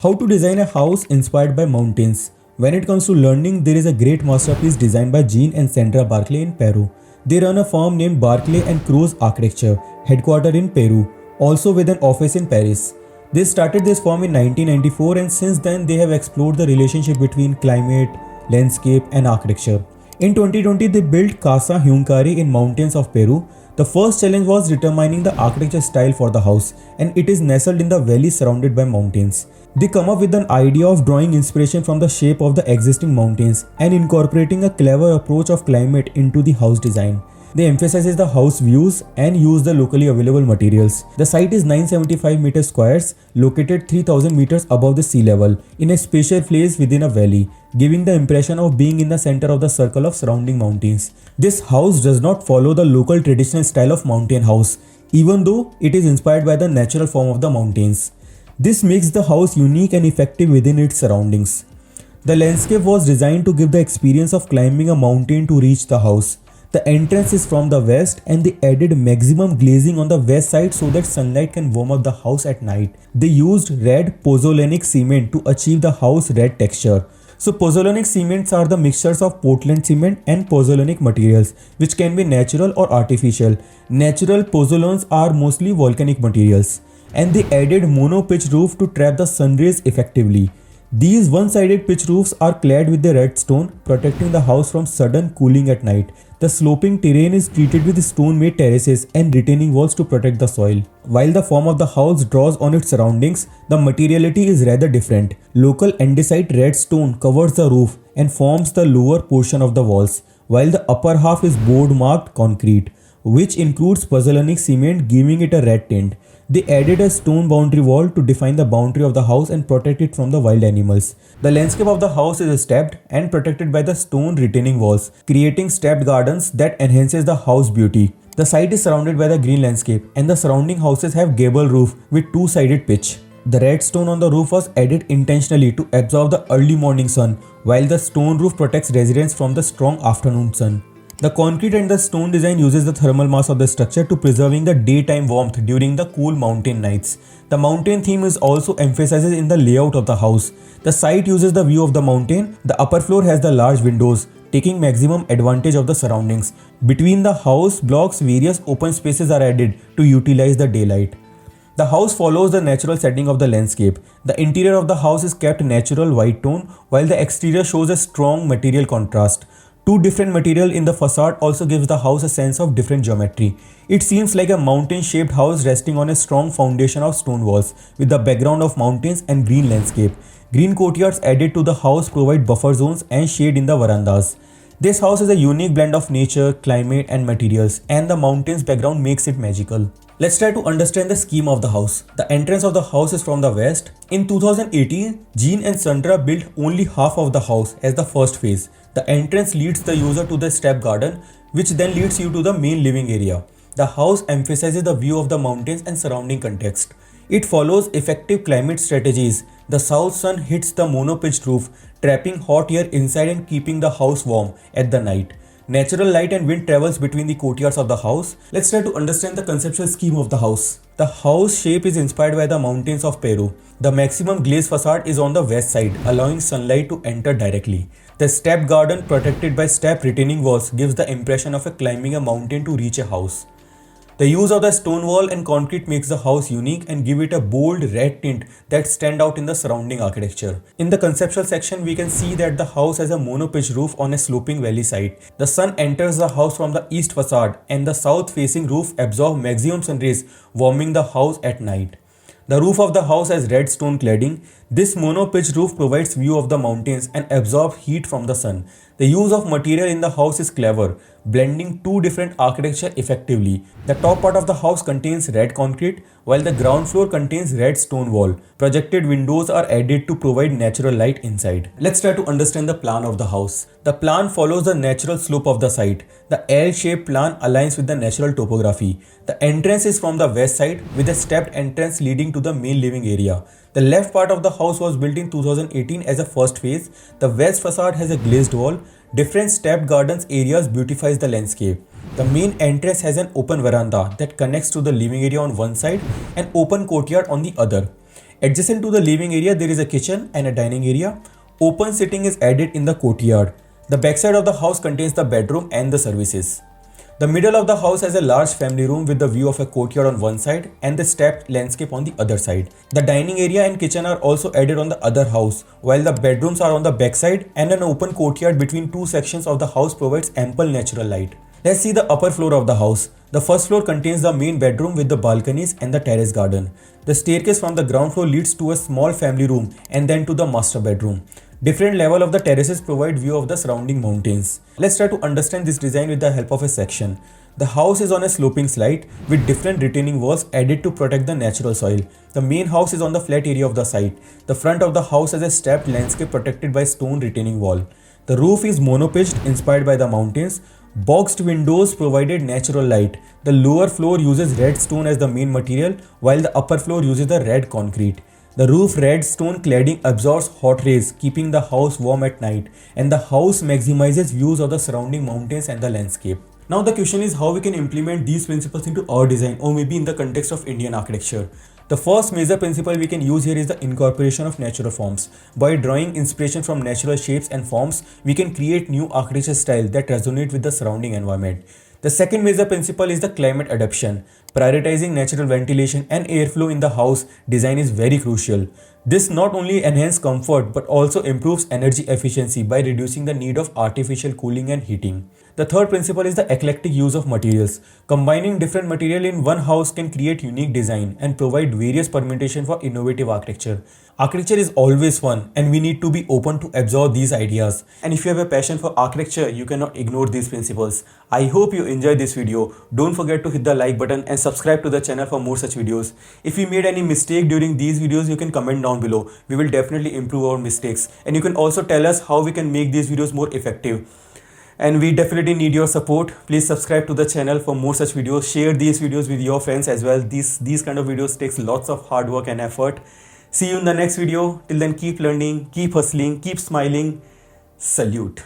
How to design a house inspired by mountains. When it comes to learning, there is a great masterpiece designed by Jean and Sandra Barclay in Peru. They run a firm named Barclay Crousse Architecture, headquartered in Peru, also with an office in Paris. They started this firm in 1994 and since then they have explored the relationship between climate, landscape and architecture. In 2020, they built Casa Huayoccari in mountains of Peru. The first challenge was determining the architecture style for the house, and it is nestled in the valley surrounded by mountains. They come up with an idea of drawing inspiration from the shape of the existing mountains and incorporating a clever approach of climate into the house design. They emphasize the house views and use the locally available materials. The site is 975 meters squares, located 3000 meters above the sea level, in a spacious place within a valley, giving the impression of being in the center of the circle of surrounding mountains. This house does not follow the local traditional style of mountain house, even though it is inspired by the natural form of the mountains. This makes the house unique and effective within its surroundings. The landscape was designed to give the experience of climbing a mountain to reach the house. The entrance is from the west and they added maximum glazing on the west side so that sunlight can warm up the house at night. They used red pozzolanic cement to achieve the house red texture. So pozzolanic cements are the mixtures of Portland cement and pozzolanic materials which can be natural or artificial. Natural pozzolans are mostly volcanic materials. And they added mono-pitch roof to trap the sun rays effectively. These one-sided pitch roofs are clad with the red stone, protecting the house from sudden cooling at night. The sloping terrain is treated with stone-made terraces and retaining walls to protect the soil. While the form of the house draws on its surroundings, the materiality is rather different. Local andesite red stone covers the roof and forms the lower portion of the walls, while the upper half is board-marked concrete, which includes pozzolanic cement, giving it a red tint. They added a stone boundary wall to define the boundary of the house and protect it from the wild animals. The landscape of the house is stepped and protected by the stone retaining walls, creating stepped gardens that enhances the house beauty. The site is surrounded by the green landscape and the surrounding houses have gable roof with two-sided pitch. The red stone on the roof was added intentionally to absorb the early morning sun, while the stone roof protects residents from the strong afternoon sun. The concrete and the stone design uses the thermal mass of the structure to preserving the daytime warmth during the cool mountain nights. The mountain theme is also emphasized in the layout of the house. The site uses the view of the mountain. The upper floor has the large windows, taking maximum advantage of the surroundings. Between the house blocks, various open spaces are added to utilize the daylight. The house follows the natural setting of the landscape. The interior of the house is kept natural white tone, while the exterior shows a strong material contrast. Two different material in the facade also gives the house a sense of different geometry. It seems like a mountain-shaped house resting on a strong foundation of stone walls with the background of mountains and green landscape. Green courtyards added to the house provide buffer zones and shade in the verandas. This house is a unique blend of nature, climate and materials, and the mountains background makes it magical. Let's try to understand the scheme of the house. The entrance of the house is from the west. In 2018, Jean and Sandra built only half of the house as the first phase. The entrance leads the user to the step garden, which then leads you to the main living area. The house emphasizes the view of the mountains and surrounding context. It follows effective climate strategies. The south sun hits the mono-pitched roof, trapping hot air inside and keeping the house warm at the night. Natural light and wind travels between the courtyards of the house. Let's try to understand the conceptual scheme of the house. The house shape is inspired by the mountains of Peru. The maximum glazed facade is on the west side, allowing sunlight to enter directly. The step garden protected by step retaining walls gives the impression of climbing a mountain to reach a house. The use of the stone wall and concrete makes the house unique and give it a bold red tint that stand out in the surrounding architecture. In the conceptual section, we can see that the house has a mono-pitch roof on a sloping valley side. The sun enters the house from the east facade and the south-facing roof absorbs maximum sun rays, warming the house at night. The roof of the house has red stone cladding. This mono-pitch roof provides view of the mountains and absorbs heat from the sun. The use of material in the house is clever, blending two different architecture effectively. The top part of the house contains red concrete, while the ground floor contains red stone wall. Projected windows are added to provide natural light inside. Let's try to understand the plan of the house. The plan follows the natural slope of the site. The L-shaped plan aligns with the natural topography. The entrance is from the west side with a stepped entrance leading to the main living area. The left part of the house was built in 2018 as a first phase. The west facade has a glazed wall. Different stepped gardens areas beautifies the landscape. The main entrance has an open veranda that connects to the living area on one side and open courtyard on the other. Adjacent to the living area, there is a kitchen and a dining area. Open seating is added in the courtyard. The backside of the house contains the bedroom and the services. The middle of the house has a large family room with the view of a courtyard on one side and the stepped landscape on the other side. The dining area and kitchen are also added on the other house, while the bedrooms are on the backside, and an open courtyard between two sections of the house provides ample natural light. Let's see the upper floor of the house. The first floor contains the main bedroom with the balconies and the terrace garden. The staircase from the ground floor leads to a small family room and then to the master bedroom. Different level of the terraces provide view of the surrounding mountains. Let's try to understand this design with the help of a section. The house is on a sloping slide with different retaining walls added to protect the natural soil. The main house is on the flat area of the site. The front of the house has a stepped landscape protected by stone retaining wall. The roof is mono-pitched inspired by the mountains. Boxed windows provided natural light. The lower floor uses red stone as the main material, while the upper floor uses the red concrete. The roof red stone cladding absorbs hot rays, keeping the house warm at night, and the house maximizes views of the surrounding mountains and the landscape. Now the question is how we can implement these principles into our design, or maybe in the context of Indian architecture. The first major principle we can use here is the incorporation of natural forms. By drawing inspiration from natural shapes and forms, we can create new architecture style that resonate with the surrounding environment. The second major principle is the climate adaptation. Prioritizing natural ventilation and airflow in the house design is very crucial. This not only enhances comfort but also improves energy efficiency by reducing the need of artificial cooling and heating. The third principle is the eclectic use of materials. Combining different material in one house can create unique design and provide various permutation for innovative architecture. Architecture is always fun and we need to be open to absorb these ideas. And if you have a passion for architecture, you cannot ignore these principles. I hope you enjoyed this video. Don't forget to hit the like button and subscribe to the channel for more such videos. If we made any mistake during these videos, you can comment down below. We will definitely improve our mistakes. And you can also tell us how we can make these videos more effective. And we definitely need your support. Please subscribe to the channel for more such videos. Share these videos with your friends as well. These kind of videos takes lots of hard work and effort. See you in the next video. Till then, keep learning, keep hustling, keep smiling. Salute.